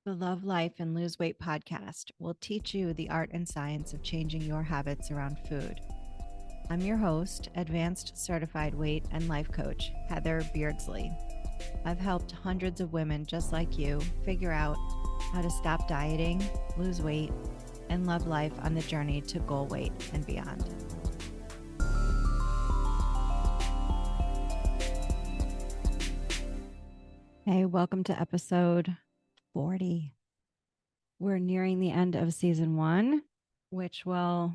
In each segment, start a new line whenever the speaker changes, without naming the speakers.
The Love Life and Lose Weight podcast will teach you the art and science of changing your habits around food. I'm your host, advanced certified weight and life coach, Heather Beardsley. I've helped hundreds of women just like you figure out how to stop dieting, lose weight, and love life on the journey to goal weight and beyond. Hey, welcome to episode 40. We're nearing the end of season 1, which will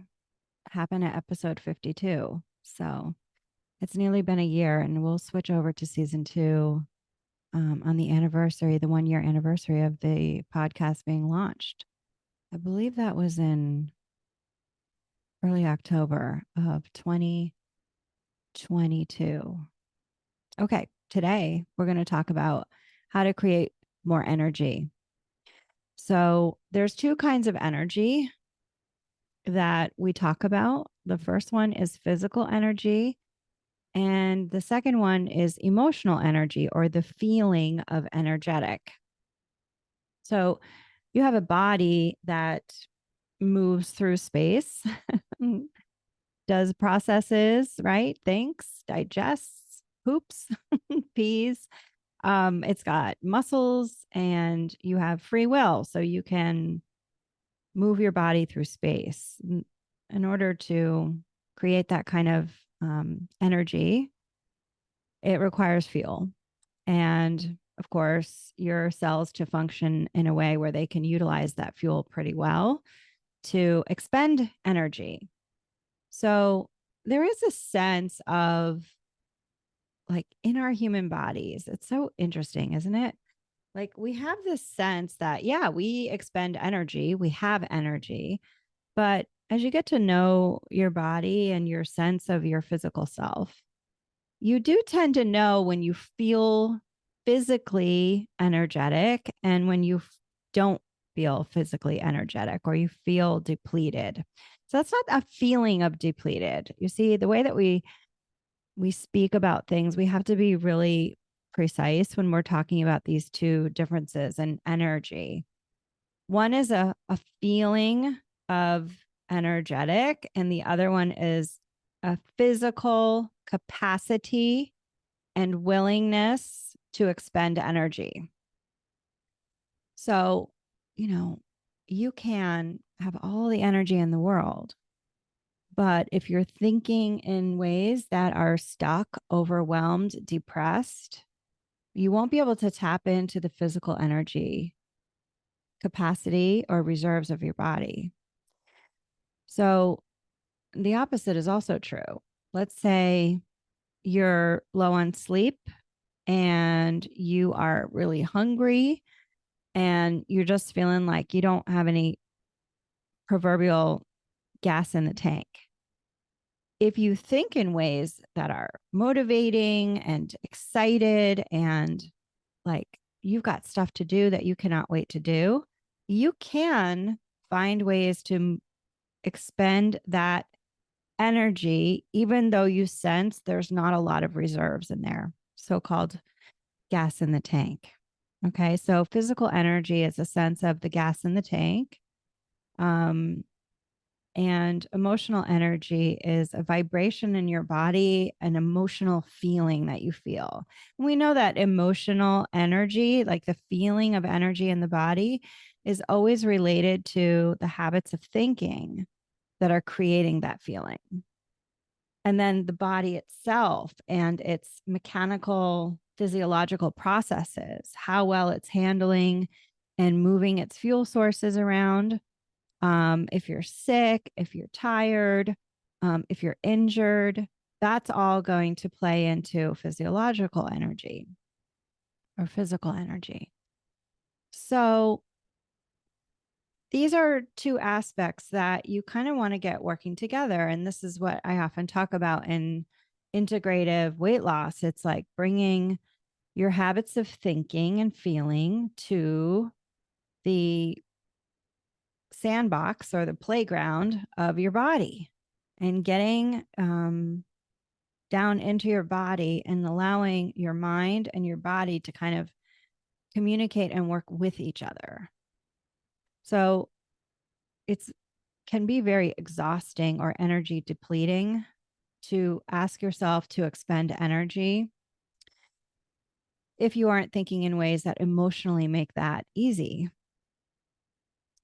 happen at episode 52. So it's nearly been a year, and we'll switch over to season 2 on the anniversary, the 1-year anniversary of the podcast being launched. I believe that was in early October of 2022. Okay, today we're going to talk about how to create more energy. So there's two kinds of energy that we talk about. The first one is physical energy, and the second one is emotional energy, or the feeling of energetic. So you have a body that moves through space, does processes, right? Thinks, digests, poops, pees. It's got muscles, and you have free will. So you can move your body through space. In order to create that kind of energy, it requires fuel. And of course, your cells to function in a way where they can utilize that fuel pretty well to expend energy. So there is a sense of, like, in our human bodies, it's so interesting, isn't it? Like, we have this sense that, yeah, we expend energy, we have energy, but as you get to know your body and your sense of your physical self, you do tend to know when you feel physically energetic and when you don't feel physically energetic, or you feel depleted. So that's not a feeling of depleted. You see, the way that we speak about things, we have to be really precise when we're talking about these two differences in energy. One is a feeling of energetic, and the other one is a physical capacity and willingness to expend energy. So, you can have all the energy in the world, but if you're thinking in ways that are stuck, overwhelmed, depressed, you won't be able to tap into the physical energy capacity or reserves of your body. So the opposite is also true. Let's say you're low on sleep and you are really hungry and you're just feeling like you don't have any proverbial gas in the tank. If you think in ways that are motivating and excited and like you've got stuff to do that you cannot wait to do, you can find ways to expend that energy, even though you sense there's not a lot of reserves in there, so-called gas in the tank. Okay, so physical energy is a sense of the gas in the tank. And emotional energy is a vibration in your body, an emotional feeling that you feel. And we know that emotional energy, like the feeling of energy in the body, is always related to the habits of thinking that are creating that feeling. And then the body itself and its mechanical, physiological processes, how well it's handling and moving its fuel sources around. If you're sick, if you're tired, if you're injured, that's all going to play into physiological energy or physical energy. So these are two aspects that you kind of want to get working together. And this is what I often talk about in integrative weight loss. It's like bringing your habits of thinking and feeling to the sandbox or the playground of your body, and getting down into your body and allowing your mind and your body to kind of communicate and work with each other. So it's can be very exhausting or energy depleting to ask yourself to expend energy if you aren't thinking in ways that emotionally make that easy.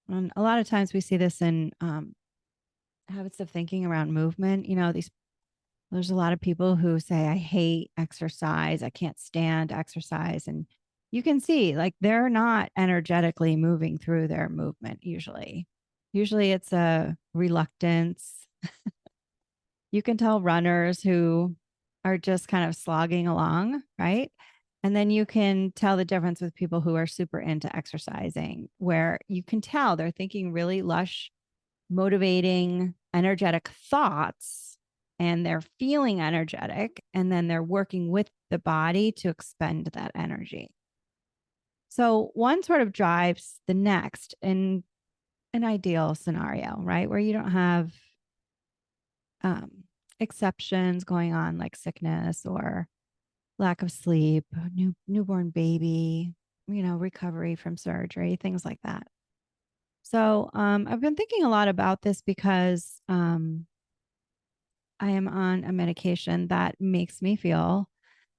And a lot of times we see this in habits of thinking around movement. There's a lot of people who say, I hate exercise. I can't stand exercise. And you can see like they're not energetically moving through their movement usually. Usually it's a reluctance. You can tell runners who are just kind of slogging along, right? And then you can tell the difference with people who are super into exercising, where you can tell they're thinking really lush, motivating, energetic thoughts, and they're feeling energetic, and then they're working with the body to expend that energy. So one sort of drives the next in an ideal scenario, right? Where you don't have um, exceptions going on like sickness or lack of sleep, newborn baby, recovery from surgery, things like that. So I've been thinking a lot about this because I am on a medication that makes me feel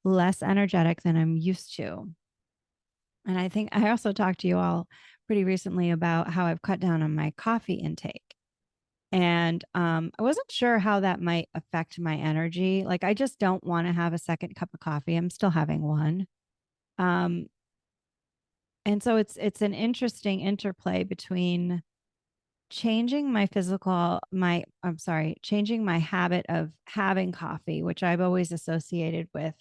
less energetic than I'm used to. And I think I also talked to you all pretty recently about how I've cut down on my coffee intake. And I wasn't sure how that might affect my energy. Like, I just don't want to have a second cup of coffee. I'm still having one. Um, and so it's an interesting interplay between changing my habit of having coffee, which I've always associated with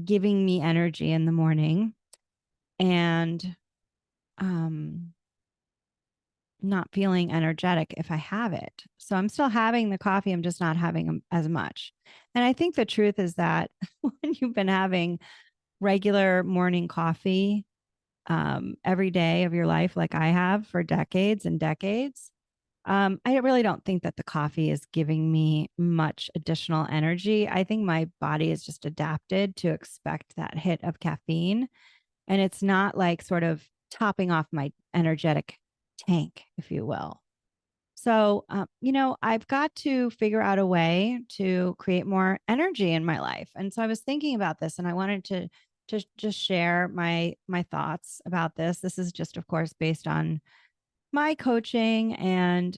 giving me energy in the morning, and um not feeling energetic if I have it. So I'm still having the coffee, I'm just not having as much. And I think the truth is that when you've been having regular morning coffee every day of your life, like I have for decades and decades, I really don't think that the coffee is giving me much additional energy. I think my body is just adapted to expect that hit of caffeine. And it's not like sort of topping off my energetic tank, if you will. So, I've got to figure out a way to create more energy in my life. And so I was thinking about this and I wanted to just share my thoughts about this. This is just, of course, based on my coaching and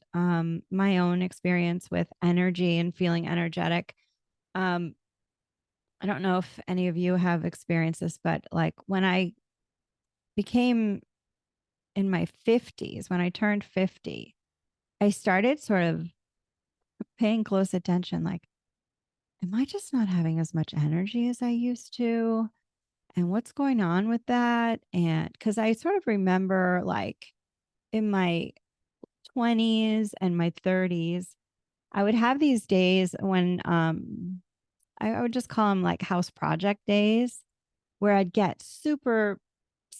my own experience with energy and feeling energetic. Um, I don't know if any of you have experienced this, but like when I became in my 50s, when I turned 50, I started sort of paying close attention like, am I just not having as much energy as I used to? And what's going on with that? And because I sort of remember like in my 20s and my 30s, I would have these days when I would just call them like house project days where I'd get super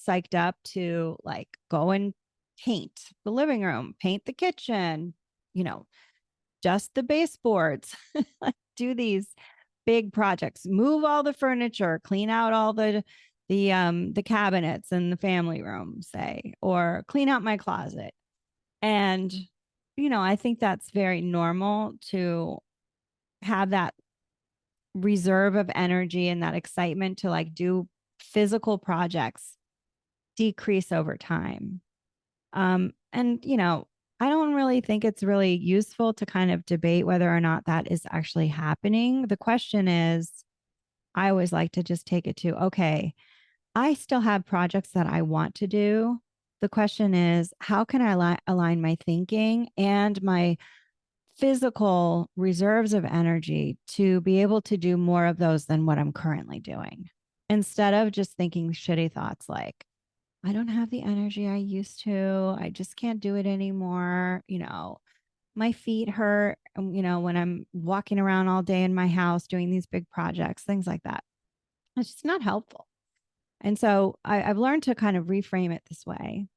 psyched up to like go and paint the living room, paint the kitchen, you know, dust the baseboards, like do these big projects, move all the furniture, clean out all the cabinets in the family room, say, or clean out my closet. And I think that's very normal to have that reserve of energy and that excitement to like do physical projects decrease over time. And I don't really think it's really useful to kind of debate whether or not that is actually happening. The question is, I always like to just take it to, okay, I still have projects that I want to do. The question is, how can I align my thinking and my physical reserves of energy to be able to do more of those than what I'm currently doing? Instead of just thinking shitty thoughts like, I don't have the energy I used to. I just can't do it anymore. My feet hurt, when I'm walking around all day in my house doing these big projects, things like that. It's just not helpful. And so I've learned to kind of reframe it this way.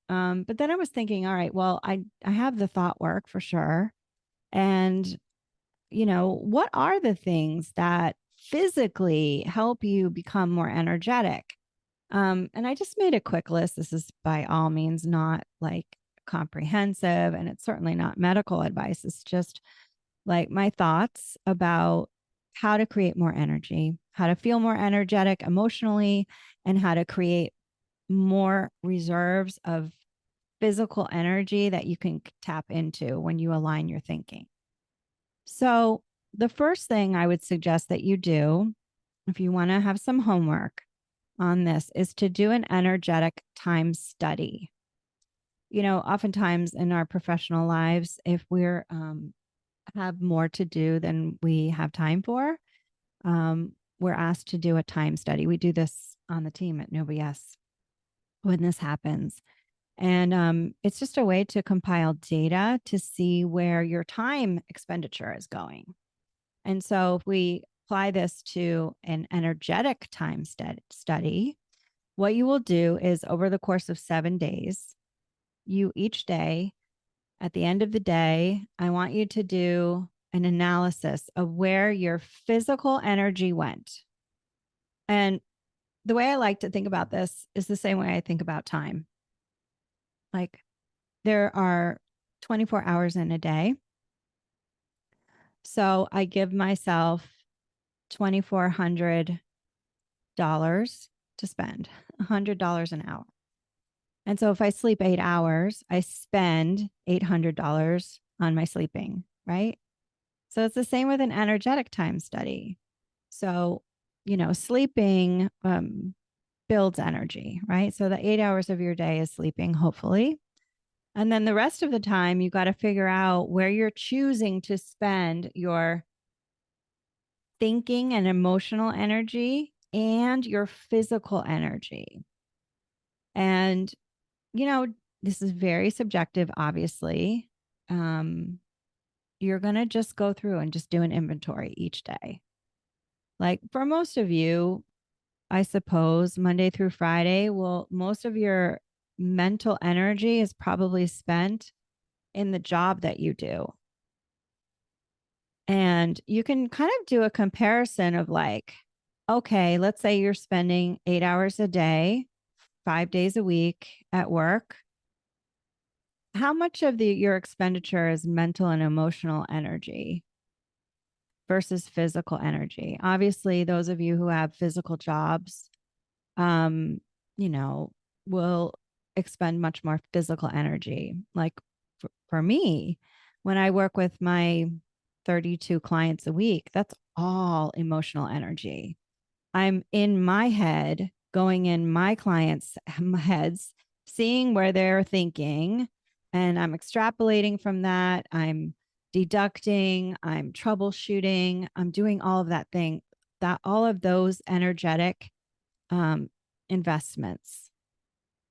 But then I was thinking, all right, well, I have the thought work for sure. And, what are the things that physically help you become more energetic? And I just made a quick list. This is by all means not like comprehensive, and it's certainly not medical advice. It's just like my thoughts about how to create more energy, how to feel more energetic emotionally, and how to create more reserves of physical energy that you can tap into when you align your thinking. So, the first thing I would suggest that you do, if you want to have some homework on this, is to do an energetic time study. Oftentimes in our professional lives, if we're have more to do than we have time for, we're asked to do a time study. We do this on the team at Nova Yes when this happens. And it's just a way to compile data to see where your time expenditure is going. And so if we apply this to an energetic time study, what you will do is over the course of 7 days, you each day, at the end of the day, I want you to do an analysis of where your physical energy went. And the way I like to think about this is the same way I think about time. Like there are 24 hours in a day. So I give myself $2,400 to spend, $100 an hour. And so if I sleep 8 hours, I spend $800 on my sleeping, right? So it's the same with an energetic time study. So, sleeping builds energy, right? So the 8 hours of your day is sleeping, hopefully. And then the rest of the time, you got to figure out where you're choosing to spend your thinking and emotional energy and your physical energy. And, this is very subjective, obviously. You're going to just go through and just do an inventory each day. Like for most of you, I suppose Monday through Friday, well, most of your mental energy is probably spent in the job that you do. And you can kind of do a comparison of like, okay, let's say you're spending 8 hours a day, 5 days a week at work. How much of your expenditure is mental and emotional energy versus physical energy? Obviously, those of you who have physical jobs, um, will expend much more physical energy. Like for me, when I work with my 32 clients a week, that's all emotional energy. I'm in my head, going in my clients' heads, seeing where they're thinking, and I'm extrapolating from that. I'm deducting, I'm troubleshooting, I'm doing all of that thing, that all of those energetic investments.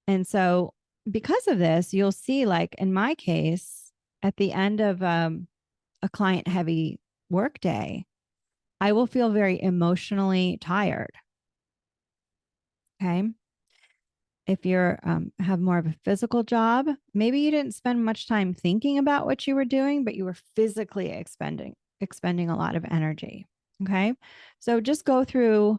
And so, because of this, you'll see, like in my case, at the end of a client heavy workday, I will feel very emotionally tired. Okay. If you're have more of a physical job, maybe you didn't spend much time thinking about what you were doing, but you were physically expending a lot of energy. Okay. So just go through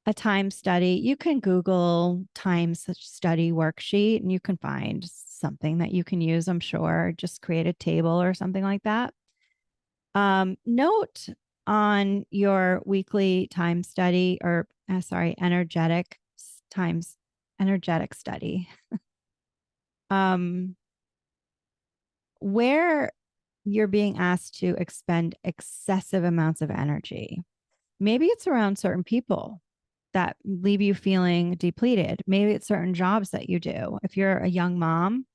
a time study. You can Google time study worksheet and you can find something that you can use, I'm sure. Just create a table or something like that. Note on your weekly time study or energetic times energetic study where you're being asked to expend excessive amounts of energy. Maybe it's around certain people that leave you feeling depleted. Maybe it's certain jobs that you do. If you're a young mom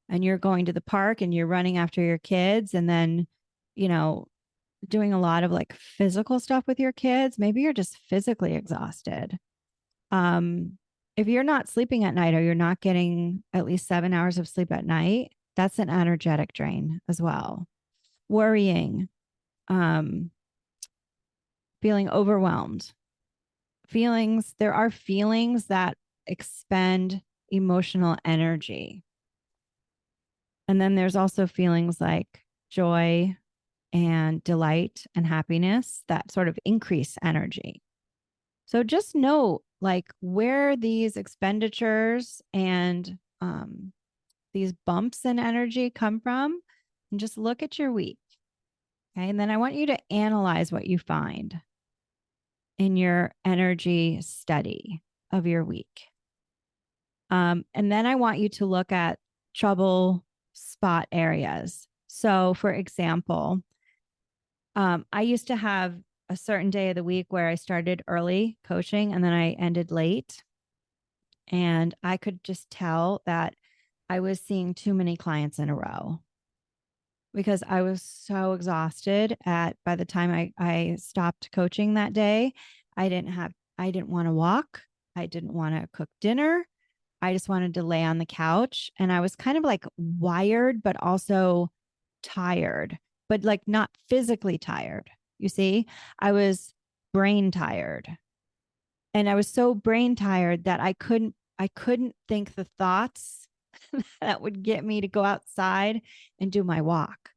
and you're going to the park and you're running after your kids and then, doing a lot of like physical stuff with your kids, maybe you're just physically exhausted. If you're not sleeping at night or you're not getting at least 7 hours of sleep at night, that's an energetic drain as well. Worrying, feeling overwhelmed. There are feelings that expend emotional energy. And then there's also feelings like joy and delight and happiness that sort of increase energy. So just know like where these expenditures and these bumps in energy come from, and just look at your week. Okay. And then I want you to analyze what you find in your energy study of your week. And then I want you to look at trouble spot areas. So, for example, I used to have a certain day of the week where I started early coaching and then I ended late. And I could just tell that I was seeing too many clients in a row because I was so exhausted by the time I stopped coaching that day. I didn't want to walk. I didn't want to cook dinner. I just wanted to lay on the couch. And I was kind of like wired, but also tired, but like not physically tired. You see, I was brain tired. And I was so brain tired that I couldn't think the thoughts that would get me to go outside and do my walk.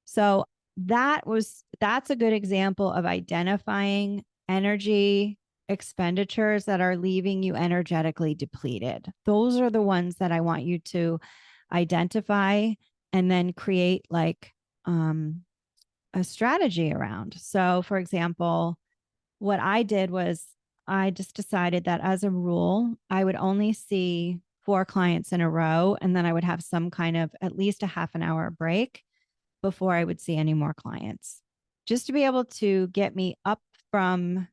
So that's a good example of identifying energy expenditures that are leaving you energetically depleted. Those are the ones that I want you to identify and then create like a strategy around. So, for example, what I did was I just decided that as a rule, I would only see 4 clients in a row, and then I would have some kind of at least a half an hour break before I would see any more clients, just to be able to get me up from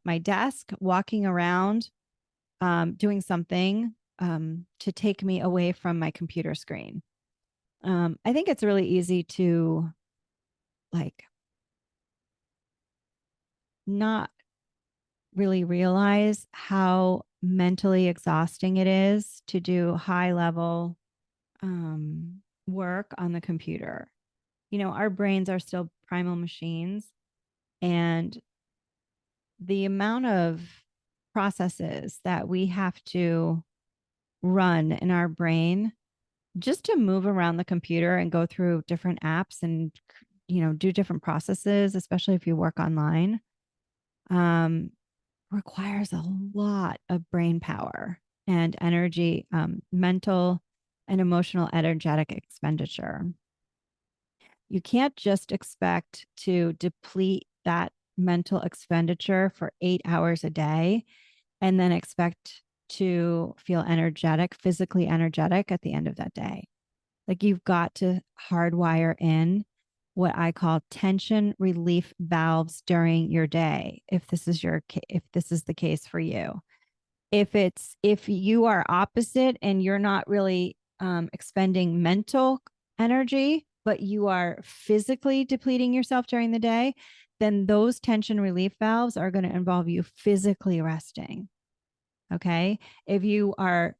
my desk, walking around, doing something to take me away from my computer screen. I think it's really easy to like not really realize how mentally exhausting it is to do high level work on the computer. You know, our brains are still primal machines, and the amount of processes that we have to run in our brain just to move around the computer and go through different apps and do different processes, especially if you work online, um, requires a lot of brain power and energy, mental and emotional energetic expenditure. You can't just expect to deplete that mental expenditure for 8 hours a day and then expect to feel energetic, physically energetic at the end of that day. Like you've got to hardwire in what I call tension relief valves during your day. If this is the case for you, if you are opposite and you're not really expending mental energy, but you are physically depleting yourself during the day, then those tension relief valves are going to involve you physically resting. Okay. If you are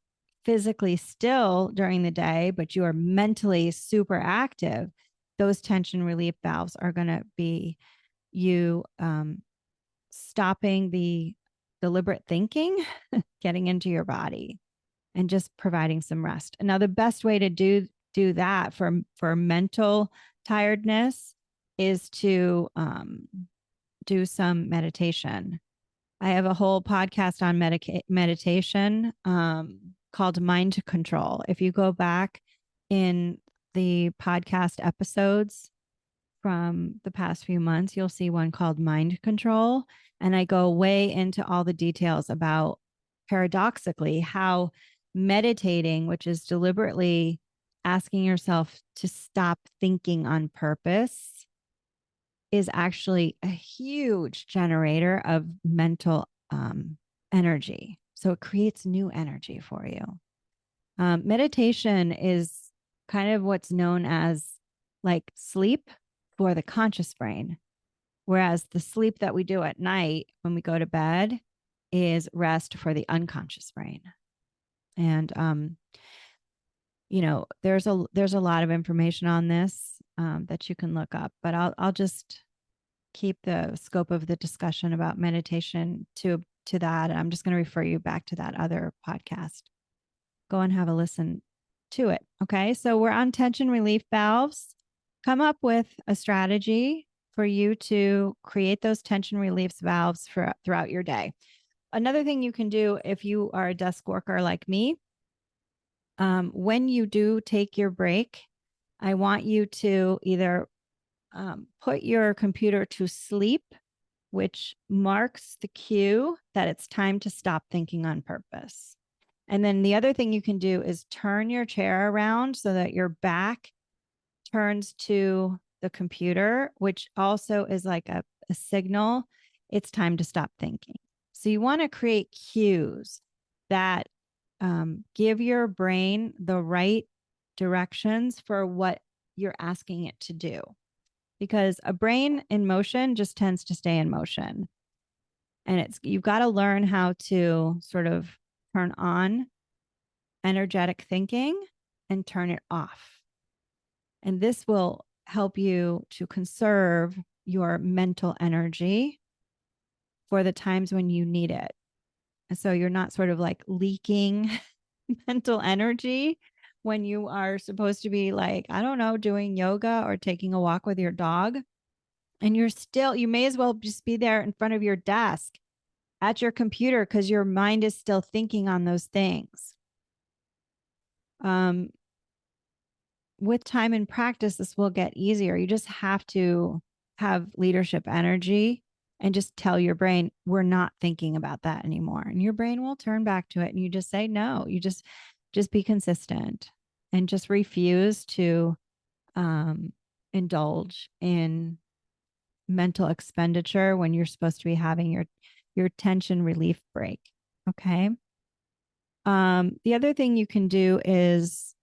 physically still during the day, but you are mentally super active, those tension relief valves are going to be you stopping the deliberate thinking, getting into your body, and just providing some rest. And now the best way to do that for mental tiredness is to do some meditation. I have a whole podcast on meditation called Mind Control. If you go back in the podcast episodes from the past few months, you'll see one called Mind Control. And I go way into all the details about, paradoxically, how meditating, which is deliberately asking yourself to stop thinking on purpose, is actually a huge generator of mental energy. So it creates new energy for you. Meditation is kind of what's known as like sleep for the conscious brain, whereas the sleep that we do at night when we go to bed is rest for the unconscious brain. And there's a lot of information on this that you can look up, but I'll just keep the scope of the discussion about meditation to that. And I'm just going to refer you back to that other podcast. Go and have a listen to it. Okay. So we're on tension relief valves. Come up with a strategy for you to create those tension relief valves throughout your day. Another thing you can do if you are a desk worker like me, When you do take your break, I want you to either put your computer to sleep, which marks the cue that it's time to stop thinking on purpose. And then the other thing you can do is turn your chair around so that your back turns to the computer, which also is like a signal it's time to stop thinking. So you want to create cues that give your brain the right directions for what you're asking it to do. Because a brain in motion just tends to stay in motion. And you've got to learn how to sort of turn on energetic thinking and turn it off. And this will help you to conserve your mental energy for the times when you need it. And so you're not sort of like leaking mental energy when you are supposed to be like, I don't know, doing yoga or taking a walk with your dog. And you may as well just be there in front of your desk at your computer because your mind is still thinking on those things. With time and practice, this will get easier. You just have to have leadership energy and just tell your brain, we're not thinking about that anymore. And your brain will turn back to it. And you just say, no, you just be consistent and just refuse to indulge in mental expenditure when you're supposed to be having your tension relief break. Okay. The other thing you can do is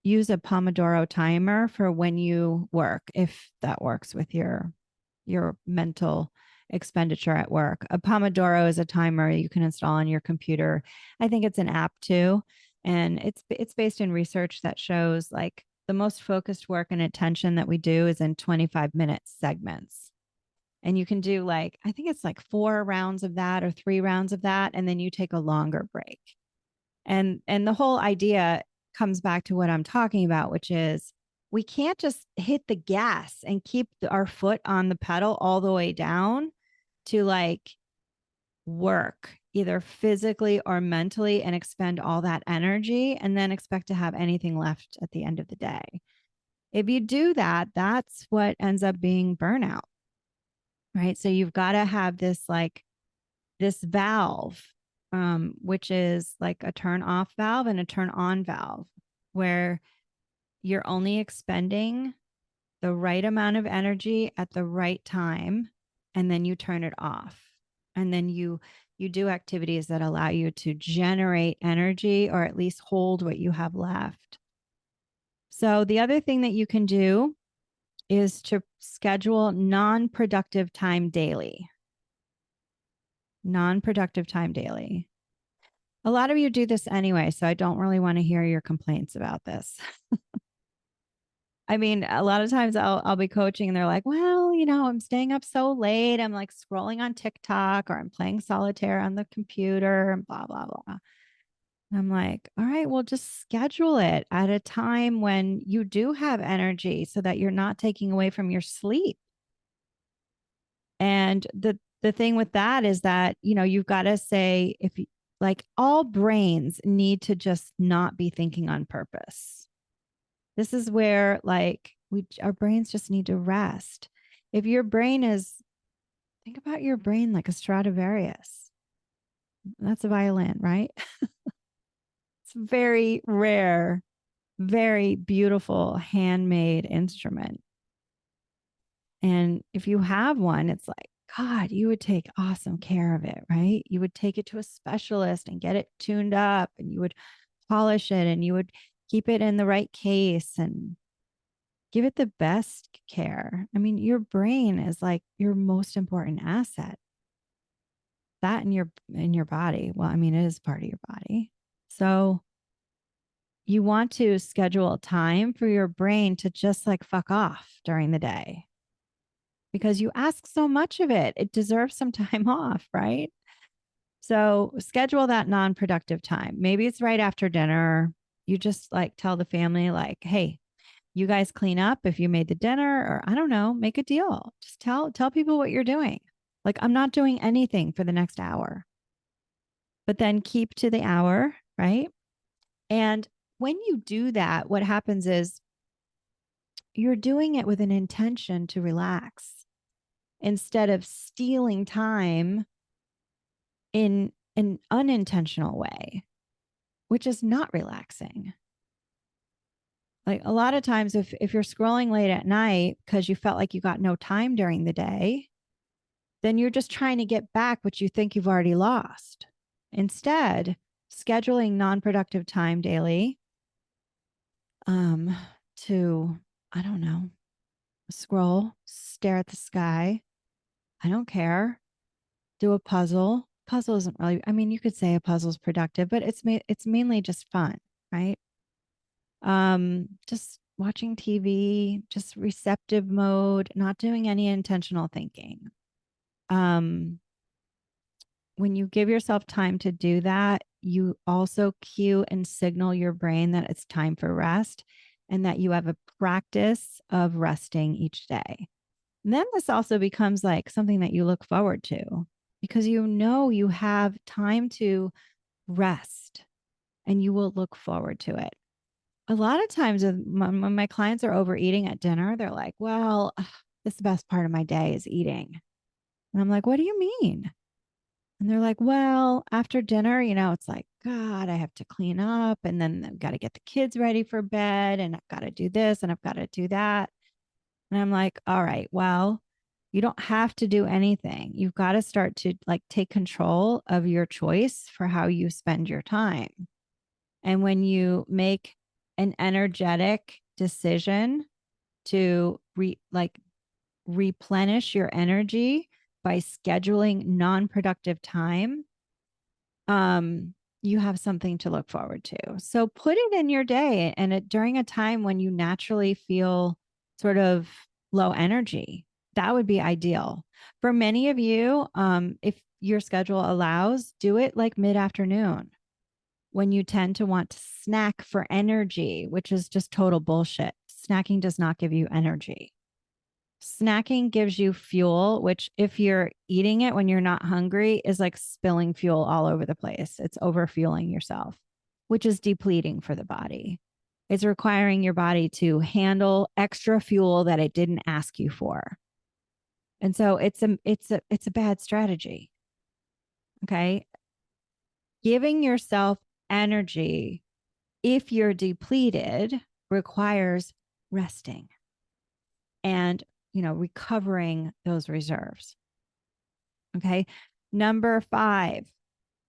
use a Pomodoro timer for when you work, if that works with your mental expenditure at work. A Pomodoro is a timer you can install on your computer. I think it's an app too, and it's based in research that shows like the most focused work and attention that we do is in 25-minute segments. And you can do like, I think it's like 4 rounds of that or 3 rounds of that, and then you take a longer break. And the whole idea comes back to what I'm talking about, which is we can't just hit the gas and keep our foot on the pedal all the way down to like work either physically or mentally and expend all that energy and then expect to have anything left at the end of the day. If you do that, that's what ends up being burnout, right? So you've got to have this valve, which is like a turn off valve and a turn on valve, where you're only expending the right amount of energy at the right time, and then you turn it off. And then you do activities that allow you to generate energy or at least hold what you have left. So the other thing that you can do is to schedule non-productive time daily. Non-productive time daily. A lot of you do this anyway, so I don't really want to hear your complaints about this. I mean, a lot of times I'll be coaching and they're like, well, I'm staying up so late. I'm like scrolling on TikTok or I'm playing solitaire on the computer and blah, blah, blah. And I'm like, all right, well, just schedule it at a time when you do have energy so that you're not taking away from your sleep. And the thing with that is that, you've got to say, if you like, all brains need to just not be thinking on purpose. This is where like our brains just need to rest. If your brain think about your brain like a Stradivarius. That's a violin, right? It's a very rare, very beautiful handmade instrument. And if you have one, it's like, God, you would take awesome care of it, right? You would take it to a specialist and get it tuned up, and you would polish it, and you would keep it in the right case and give it the best care. I mean, your brain is like your most important asset. That in your body. Well, I mean, it is part of your body. So you want to schedule time for your brain to just like fuck off during the day, because you ask so much of it. It deserves some time off, right? So schedule that non-productive time. Maybe it's right after dinner. You just like tell the family like, hey, you guys clean up if you made the dinner, or I don't know, make a deal. Just tell people what you're doing. Like, I'm not doing anything for the next hour. But then keep to the hour, right? And when you do that, what happens is you're doing it with an intention to relax instead of stealing time in an unintentional way, which is not relaxing. Like a lot of times, if you're scrolling late at night because you felt like you got no time during the day, then you're just trying to get back what you think you've already lost. Instead, scheduling non-productive time daily um to, I don't know, scroll, stare at the sky. I don't care. Do a puzzle. Puzzle isn't really, I mean, you could say a puzzle is productive, but it's mainly just fun, right? Just watching TV, just receptive mode, not doing any intentional thinking. Um, when you give yourself time to do that, you also cue and signal your brain that it's time for rest and that you have a practice of resting each day. And then this also becomes like something that you look forward to because you know you have time to rest and you will look forward to it. A lot of times when my clients are overeating at dinner, they're like, well, this is the best part of my day is eating. And I'm like, what do you mean? And they're like, well, after dinner, it's like, God, I have to clean up and then I've got to get the kids ready for bed and I've got to do this and I've got to do that. And I'm like, all right, well, you don't have to do anything. You've got to start to like take control of your choice for how you spend your time. And when you make an energetic decision to replenish your energy by scheduling non-productive time, you have something to look forward to. So put it in your day and during a time when you naturally feel sort of low energy. That would be ideal. For many of you, if your schedule allows, do it like mid-afternoon when you tend to want to snack for energy, which is just total bullshit. Snacking does not give you energy. Snacking gives you fuel, which, if you're eating it when you're not hungry, is like spilling fuel all over the place. It's overfueling yourself, which is depleting for the body. It's requiring your body to handle extra fuel that it didn't ask you for. And so it's a bad strategy. Okay. Giving yourself energy if you're depleted requires resting and recovering those reserves. Okay. Number 5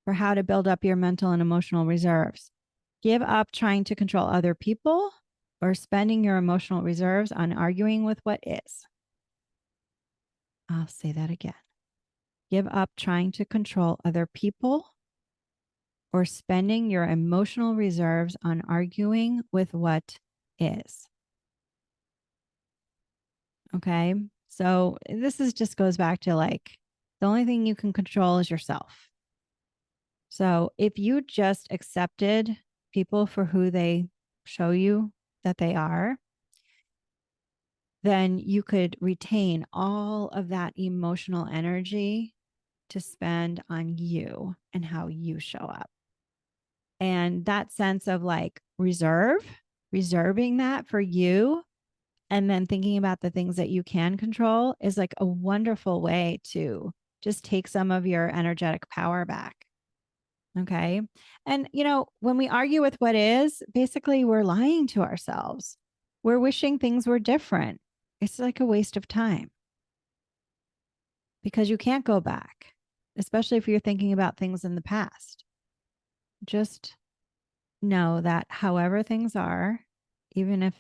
for how to build up your mental and emotional reserves. Give up trying to control other people or spending your emotional reserves on arguing with what is. I'll say that again. Give up trying to control other people or spending your emotional reserves on arguing with what is. Okay. So this just goes back to like the only thing you can control is yourself. So if you just accepted people for who they show you that they are, then you could retain all of that emotional energy to spend on you and how you show up. And that sense of like reserving that for you, and then thinking about the things that you can control is like a wonderful way to just take some of your energetic power back. Okay. And, when we argue with what is, basically we're lying to ourselves. We're wishing things were different. It's like a waste of time because you can't go back, especially if you're thinking about things in the past. Just know that however things are, even if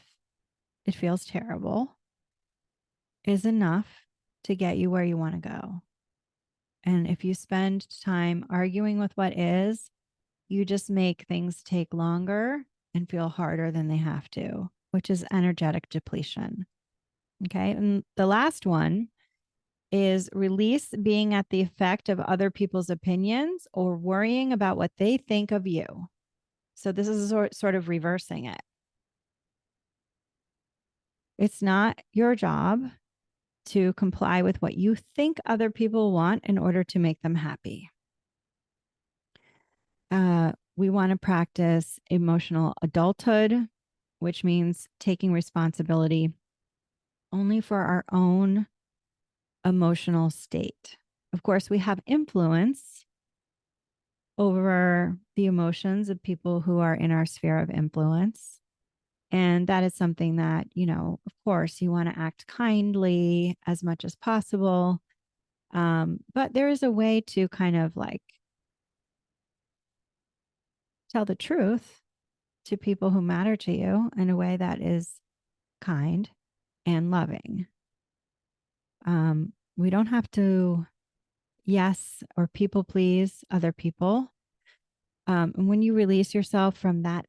it feels terrible, is enough to get you where you want to go. And if you spend time arguing with what is, you just make things take longer and feel harder than they have to, which is energetic depletion. Okay. And the last one is release being at the effect of other people's opinions or worrying about what they think of you. So this is sort of reversing it. It's not your job to comply with what you think other people want in order to make them happy. we want to practice emotional adulthood, which means taking responsibility only for our own emotional state. Of course, we have influence over the emotions of people who are in our sphere of influence. And that is something that, of course, you want to act kindly as much as possible. But there is a way to kind of like tell the truth to people who matter to you in a way that is kind and loving. We don't have to yes or people please other people. And when you release yourself from that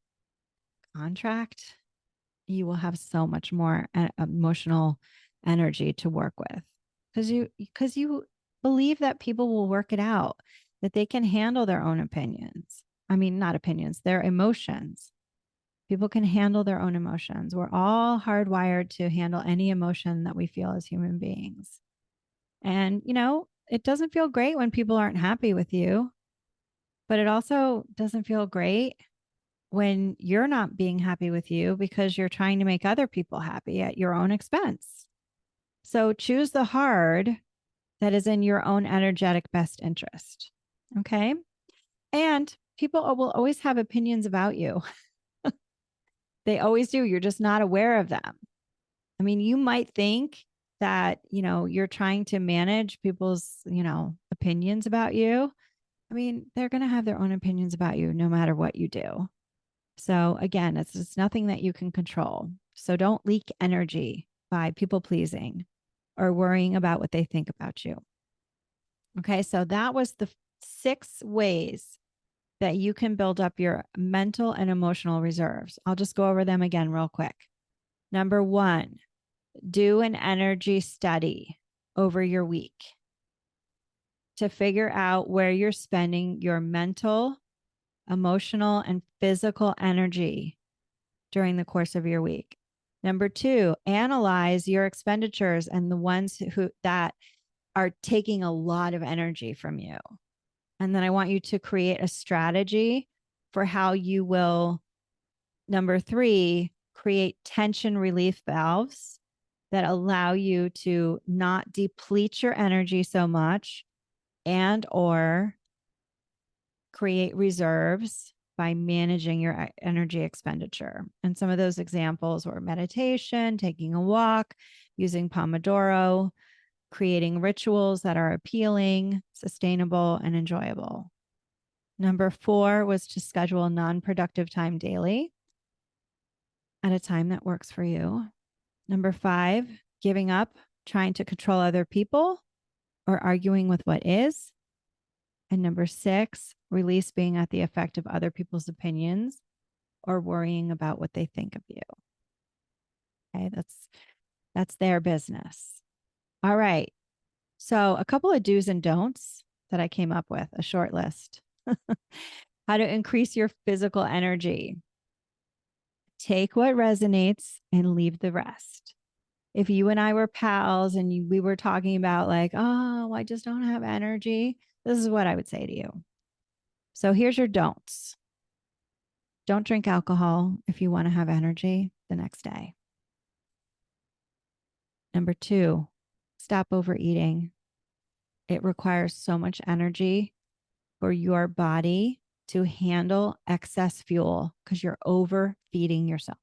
contract, you will have so much more emotional energy to work with because you believe that people will work it out, that they can handle their own opinions. I mean, not opinions, their emotions. People can handle their own emotions. We're all hardwired to handle any emotion that we feel as human beings. And, it doesn't feel great when people aren't happy with you, but it also doesn't feel great when you're not being happy with you because you're trying to make other people happy at your own expense. So choose the hard that is in your own energetic best interest. Okay. And people will always have opinions about you. They always do. You're just not aware of them. I mean, you might think that, you're trying to manage people's, opinions about you. I mean, they're going to have their own opinions about you no matter what you do. So again, it's just nothing that you can control. So don't leak energy by people pleasing or worrying about what they think about you. Okay. So that was the 6 ways that you can build up your mental and emotional reserves. I'll just go over them again real quick. Number 1, do an energy study over your week to figure out where you're spending your mental, emotional, and physical energy during the course of your week. Number 2, analyze your expenditures and the ones that are taking a lot of energy from you. And then I want you to create a strategy for how you will, number 3, create tension relief valves that allow you to not deplete your energy so much and or create reserves by managing your energy expenditure. And some of those examples were meditation, taking a walk, using Pomodoro, creating rituals that are appealing, sustainable, and enjoyable. Number 4 was to schedule a non-productive time daily at a time that works for you. Number 5, giving up trying to control other people or arguing with what is. And number 6, release being at the effect of other people's opinions or worrying about what they think of you. Okay, that's their business. All right. So a couple of do's and don'ts that I came up with, a short list. How to increase your physical energy. Take what resonates and leave the rest. If you and I were pals and we were talking about like, oh, I just don't have energy, this is what I would say to you. So here's your don'ts. Don't drink alcohol if you want to have energy the next day. Number 2, stop overeating. It requires so much energy for your body to handle excess fuel because you're overfeeding yourself.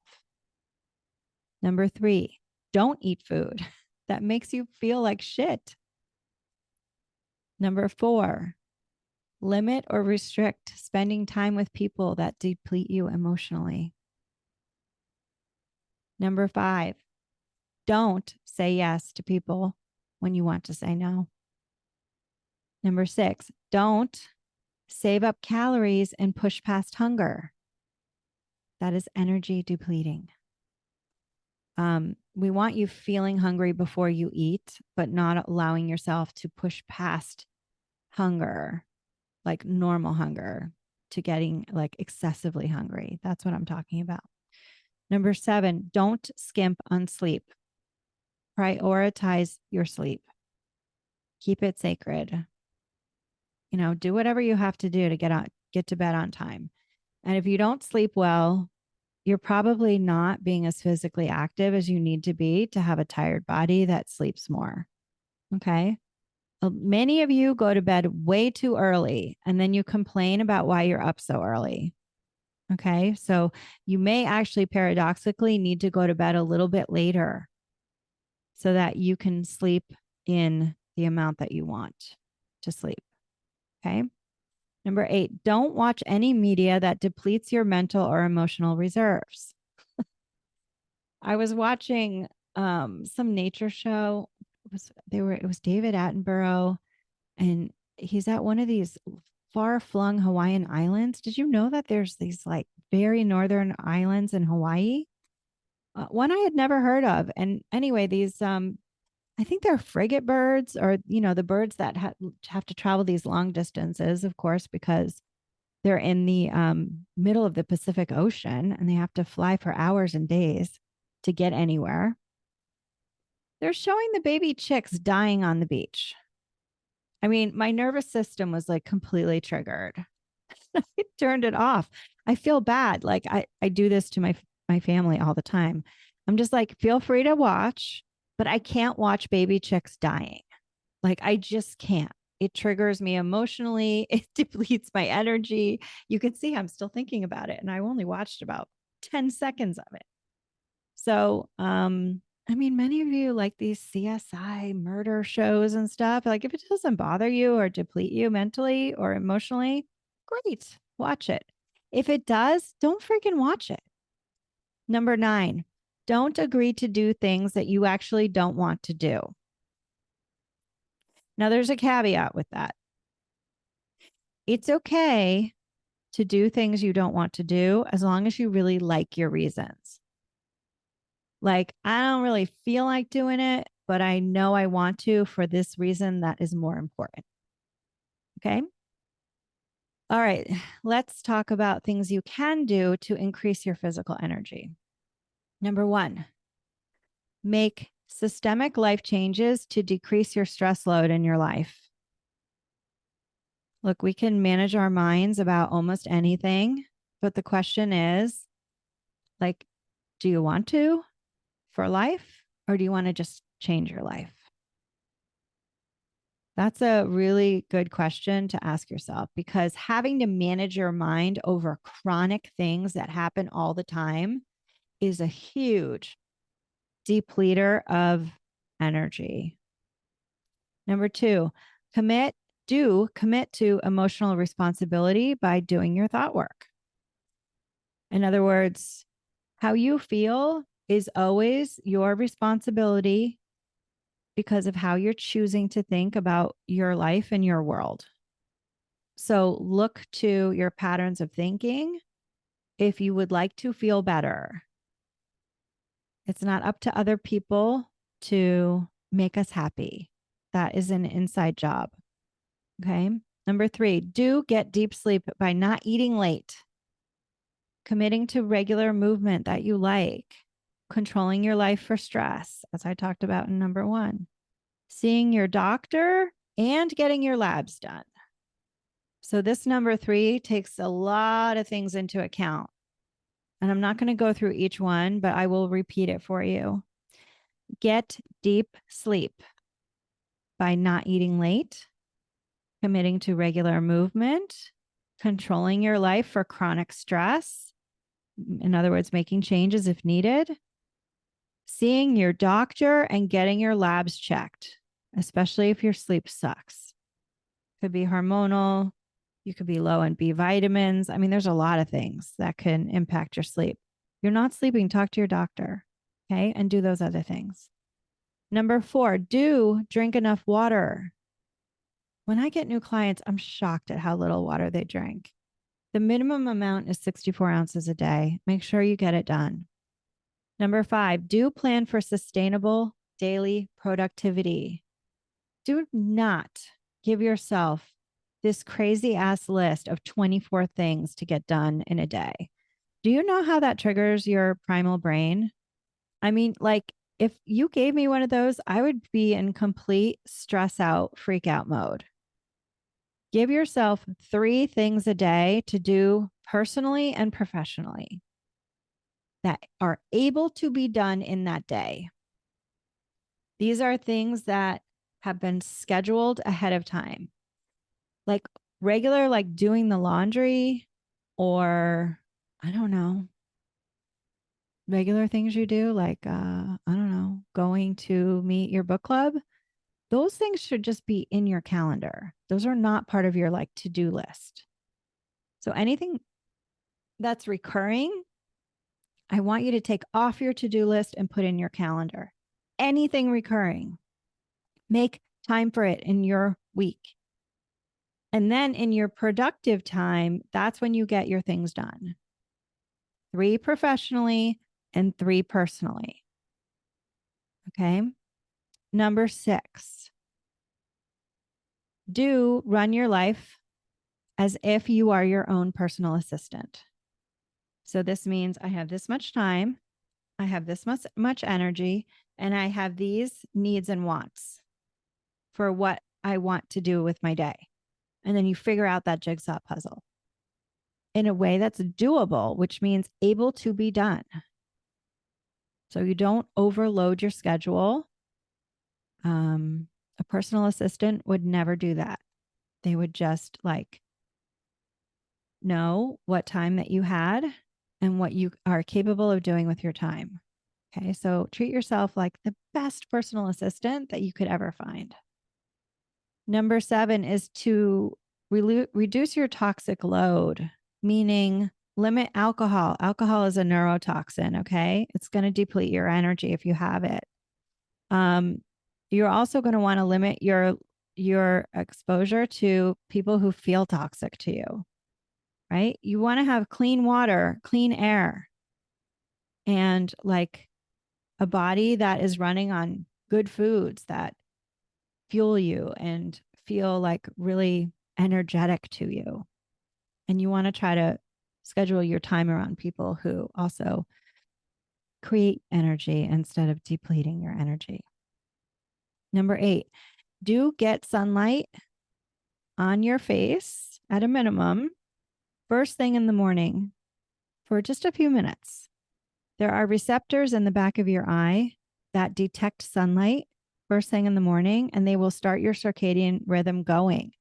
Number 3, don't eat food that makes you feel like shit. Number 4, limit or restrict spending time with people that deplete you emotionally. Number 5, don't say yes to people when you want to say no. Number 6, don't save up calories and push past hunger. That is energy depleting. We want you feeling hungry before you eat, but not allowing yourself to push past hunger, like normal hunger, to getting like excessively hungry. That's what I'm talking about. Number 7, don't skimp on sleep. Prioritize your sleep. Keep it sacred. Do whatever you have to do to get to bed on time. And if you don't sleep well, you're probably not being as physically active as you need to be to have a tired body that sleeps more. Okay. Many of you go to bed way too early and then you complain about why you're up so early. Okay. So you may actually paradoxically need to go to bed a little bit later so that you can sleep in the amount that you want to sleep. Okay. Number 8, don't watch any media that depletes your mental or emotional reserves. I was watching some nature show. It was David Attenborough, and he's at one of these far-flung Hawaiian islands. Did you know that there's these like very northern islands in Hawaii? One I had never heard of. And anyway, these I think they're frigate birds, or the birds that have to travel these long distances, of course, because they're in the middle of the Pacific Ocean and they have to fly for hours and days to get anywhere. They're showing the baby chicks dying on the beach. I mean, my nervous system was like completely triggered. I turned it off. I feel bad. Like I do this to my family all the time. I'm just like, feel free to watch, but I can't watch baby chicks dying. Like I just can't. It triggers me emotionally. It depletes my energy. You can see I'm still thinking about it. And I only watched about 10 seconds of it. So, I mean, many of you like these CSI murder shows and stuff. Like, if it doesn't bother you or deplete you mentally or emotionally, great, watch it. If it does, don't freaking watch it. Number 9, don't agree to do things that you actually don't want to do. Now, there's a caveat with that. It's okay to do things you don't want to do as long as you really like your reasons. Like, I don't really feel like doing it, but I know I want to for this reason that is more important. Okay. All right. Let's talk about things you can do to increase your physical energy. Number 1, make systemic life changes to decrease your stress load in your life. Look, we can manage our minds about almost anything, but the question is, like, do you want to for life, or do you want to just change your life? That's a really good question to ask yourself, because having to manage your mind over chronic things that happen all the time is a huge depleter of energy. Number 2, commit to emotional responsibility by doing your thought work. In other words, how you feel is always your responsibility because of how you're choosing to think about your life and your world. So look to your patterns of thinking if you would like to feel better. It's not up to other people to make us happy. That is an inside job. Okay. Number 3, do get deep sleep by not eating late, committing to regular movement that you like, controlling your life for stress, as I talked about in number 1, seeing your doctor, and getting your labs done. So this number 3 takes a lot of things into account. And I'm not going to go through each one, but I will repeat it for you. Get deep sleep by not eating late, committing to regular movement, controlling your life for chronic stress. In other words, making changes if needed, seeing your doctor, and getting your labs checked, especially if your sleep sucks. Could be hormonal. You could be low in B vitamins. I mean, there's a lot of things that can impact your sleep. You're not sleeping, talk to your doctor. Okay. And do those other things. Number 4, do drink enough water. When I get new clients, I'm shocked at how little water they drink. The minimum amount is 64 ounces a day. Make sure you get it done. Number 5, do plan for sustainable daily productivity. Do not give yourself this crazy ass list of 24 things to get done in a day. Do you know how that triggers your primal brain? I mean, like, if you gave me one of those, I would be in complete stress out, freak out mode. Give yourself 3 things a day to do personally and professionally, that are able to be done in that day. These are things that have been scheduled ahead of time, like regular, like doing the laundry, or I don't know, regular things you do, like, I don't know, going to meet your book club. Those things should just be in your calendar. Those are not part of your like to-do list. So anything that's recurring, I want you to take off your to-do list and put in your calendar. Anything recurring, make time for it in your week. And then in your productive time, that's when you get your things done. 3 professionally and 3 personally. Okay. Number 6, do run your life as if you are your own personal assistant. So this means I have this much time, I have this much energy, and I have these needs and wants for what I want to do with my day. And then you figure out that jigsaw puzzle in a way that's doable, which means able to be done. So you don't overload your schedule. A personal assistant would never do that. They would just like know what time that you had and what you are capable of doing with your time. Okay. So treat yourself like the best personal assistant that you could ever find. Number 7 is to reduce your toxic load, meaning limit alcohol. Alcohol is a neurotoxin. Okay. It's going to deplete your energy if you have it. You're also going to want to limit your exposure to people who feel toxic to you, right? You want to have clean water, clean air, and like a body that is running on good foods that fuel you and feel like really energetic to you. And you want to try to schedule your time around people who also create energy instead of depleting your energy. Number 8, do get sunlight on your face at a minimum first thing in the morning for just a few minutes. There are receptors in the back of your eye that detect sunlight first thing in the morning, and they will start your circadian rhythm going.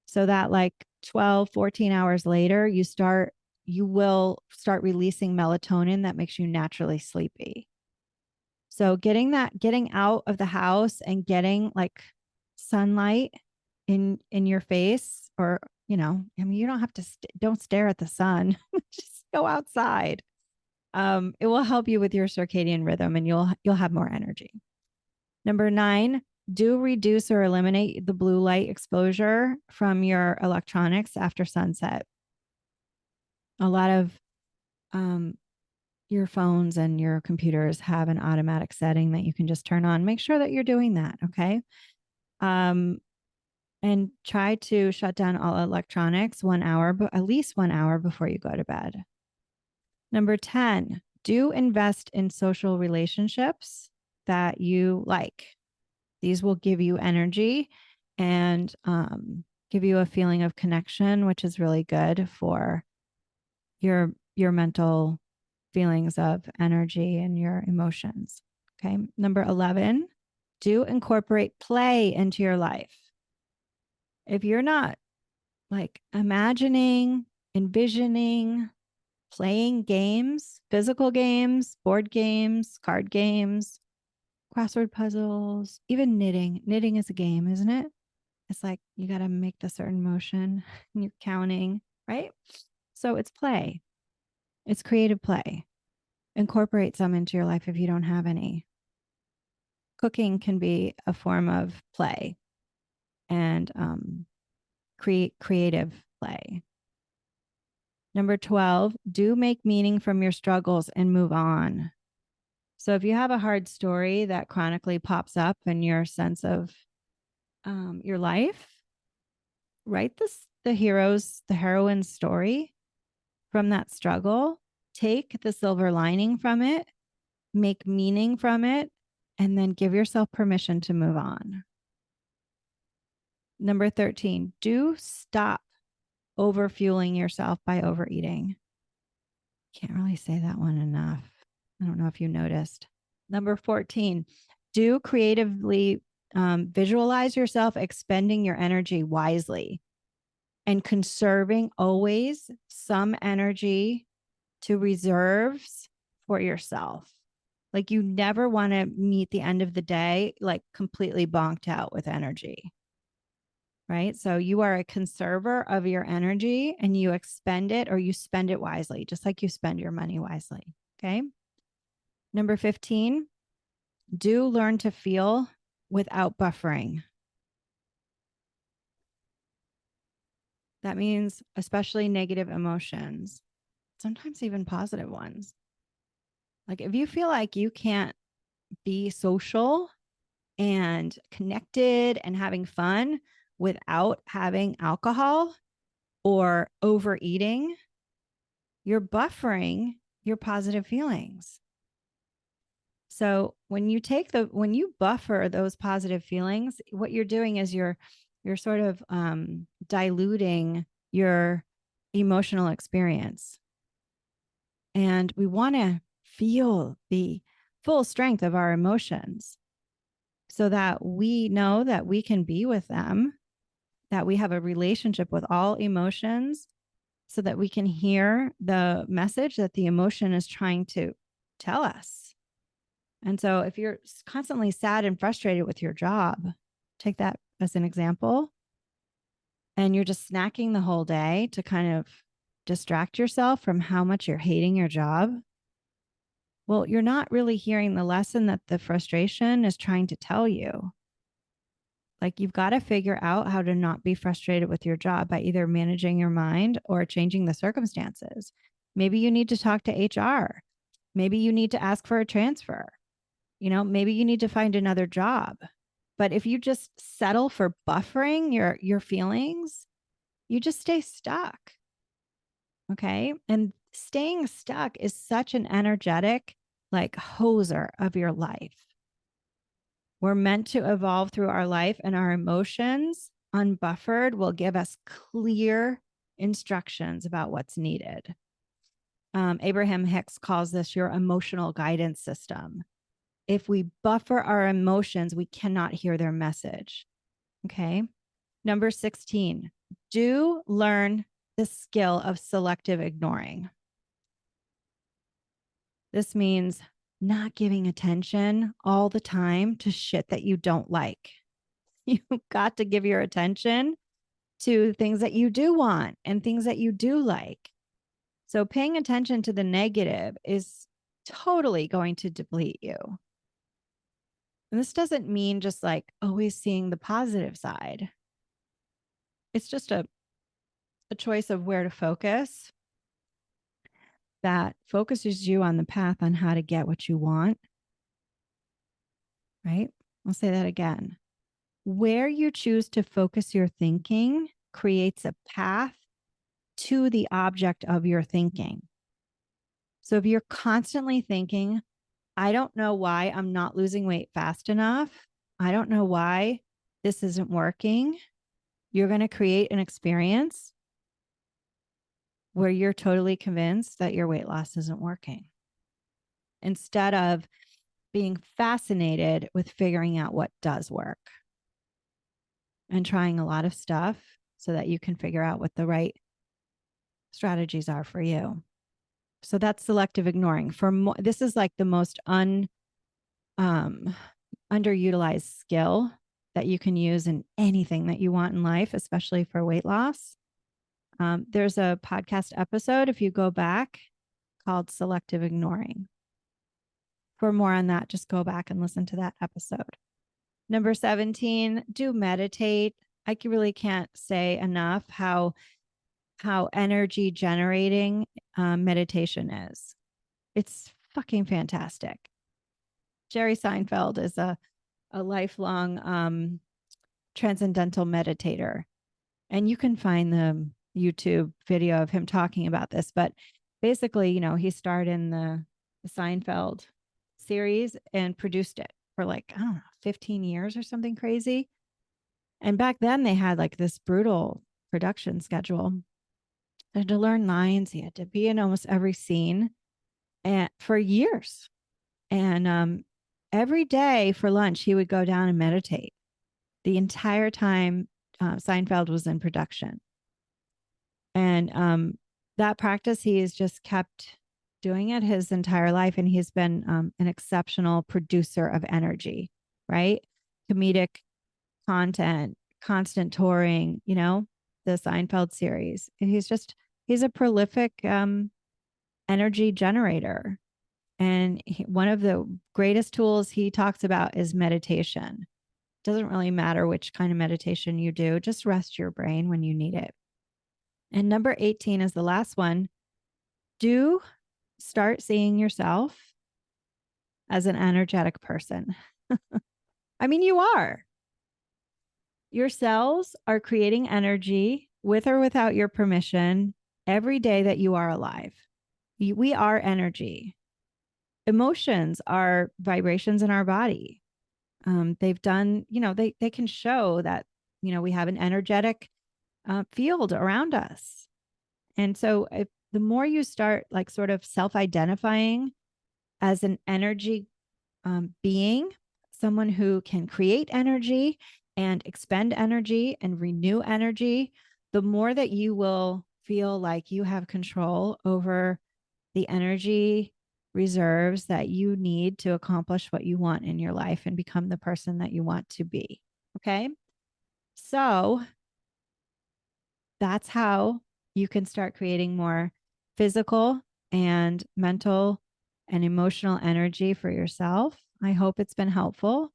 So that like 12, 14 hours later, you will start releasing melatonin that makes you naturally sleepy. So getting out of the house and getting like sunlight in your face, or I mean, you don't have to don't stare at the sun. Just go outside. It will help you with your circadian rhythm, and you'll have more energy. Number 9, do reduce or eliminate the blue light exposure from your electronics after sunset. A lot of your phones and your computers have an automatic setting that you can just turn on. Make sure that you're doing that, okay? And try to shut down all electronics 1 hour, but at least 1 hour before you go to bed. Number 10, do invest in social relationships that you like. These will give you energy and give you a feeling of connection, which is really good for your mental feelings of energy and your emotions. Okay. Number 11, do incorporate play into your life. If you're not like imagining, envisioning, playing games, physical games, board games, card games, crossword puzzles, even knitting. Knitting is a game, isn't it? It's like you got to make the certain motion and you're counting, right? So it's play. It's creative play. Incorporate some into your life if you don't have any. Cooking can be a form of play and creative play. Number 12, do make meaning from your struggles and move on. So if you have a hard story that chronically pops up in your sense of your life, write the heroine's story from that struggle. Take the silver lining from it, make meaning from it, and then give yourself permission to move on. Number 13, do stop overfueling yourself by overeating. Can't really say that one enough. I don't know if you noticed. Number 14, do creatively visualize yourself expending your energy wisely and conserving always some energy to reserves for yourself. Like you never want to meet the end of the day like completely bonked out with energy. Right? So you are a conserver of your energy and you expend it or you spend it wisely, just like you spend your money wisely. Okay. Number 15, do learn to feel without buffering. That means especially negative emotions, sometimes even positive ones. Like if you feel like you can't be social and connected and having fun without having alcohol or overeating, you're buffering your positive feelings. So when you buffer those positive feelings, what you're doing is you're sort of diluting your emotional experience. And we want to feel the full strength of our emotions so that we know that we can be with them, that we have a relationship with all emotions, so that we can hear the message that the emotion is trying to tell us. And so if you're constantly sad and frustrated with your job, take that as an example, and you're just snacking the whole day to kind of distract yourself from how much you're hating your job, well, you're not really hearing the lesson that the frustration is trying to tell you. Like you've got to figure out how to not be frustrated with your job by either managing your mind or changing the circumstances. Maybe you need to talk to HR. Maybe you need to ask for a transfer. Maybe you need to find another job. But if you just settle for buffering your feelings, you just stay stuck. Okay? And staying stuck is such an energetic like hoser of your life. We're meant to evolve through our life, and our emotions, unbuffered, will give us clear instructions about what's needed. Abraham Hicks calls this your emotional guidance system. If we buffer our emotions, we cannot hear their message. Okay. Number 16, do learn the skill of selective ignoring. This means not giving attention all the time to shit that you don't like. You've got to give your attention to things that you do want and things that you do like. So paying attention to the negative is totally going to deplete you. And this doesn't mean just like always seeing the positive side. It's just a choice of where to focus that focuses you on the path on how to get what you want. Right? I'll say that again. Where you choose to focus your thinking creates a path to the object of your thinking. So if you're constantly thinking, I don't know why I'm not losing weight fast enough, I don't know why this isn't working, you're going to create an experience where you're totally convinced that your weight loss isn't working, instead of being fascinated with figuring out what does work and trying a lot of stuff so that you can figure out what the right strategies are for you. So that's selective ignoring. This is like the most underutilized skill that you can use in anything that you want in life, especially for weight loss. There's a podcast episode, if you go back, called Selective Ignoring. For more on that, just go back and listen to that episode. Number 17, do meditate. I really can't say enough how energy generating meditation is. It's fucking fantastic. Jerry Seinfeld is a lifelong transcendental meditator. And you can find the YouTube video of him talking about this. But basically, he starred in the Seinfeld series and produced it for like, I don't know, 15 years or something crazy. And back then they had like this brutal production schedule. had to learn lines. He had to be in almost every scene and for years. And every day for lunch, he would go down and meditate the entire time Seinfeld was in production. And that practice, he has just kept doing it his entire life. And he's been an exceptional producer of energy, right? Comedic content, constant touring, the Seinfeld series. And he's a prolific energy generator. And one of the greatest tools he talks about is meditation. Doesn't really matter which kind of meditation you do, just rest your brain when you need it. And number 18 is the last one. Do start seeing yourself as an energetic person. I mean, you are. Your cells are creating energy with or without your permission every day that you are alive. We are energy. Emotions are vibrations in our body. They've done, they can show that, we have an energetic field around us. And so the more you start like sort of self-identifying as an energy being, someone who can create energy and expend energy and renew energy, the more that you will feel like you have control over the energy reserves that you need to accomplish what you want in your life and become the person that you want to be. Okay. So that's how you can start creating more physical and mental and emotional energy for yourself. I hope it's been helpful.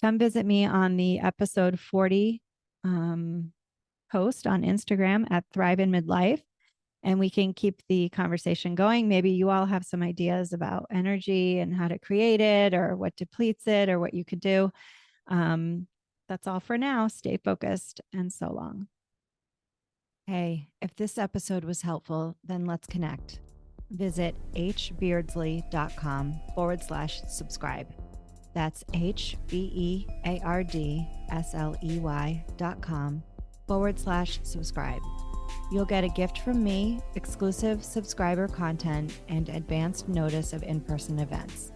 Come visit me on the episode 40 post on Instagram at Thrive in Midlife, and we can keep the conversation going. Maybe you all have some ideas about energy and how to create it or what depletes it or what you could do. That's all for now. Stay focused and so long. Hey, if this episode was helpful, then let's connect. Visit hbeardsley.com/subscribe. That's hbeardsley.com/subscribe. You'll get a gift from me, exclusive subscriber content, and advanced notice of in-person events.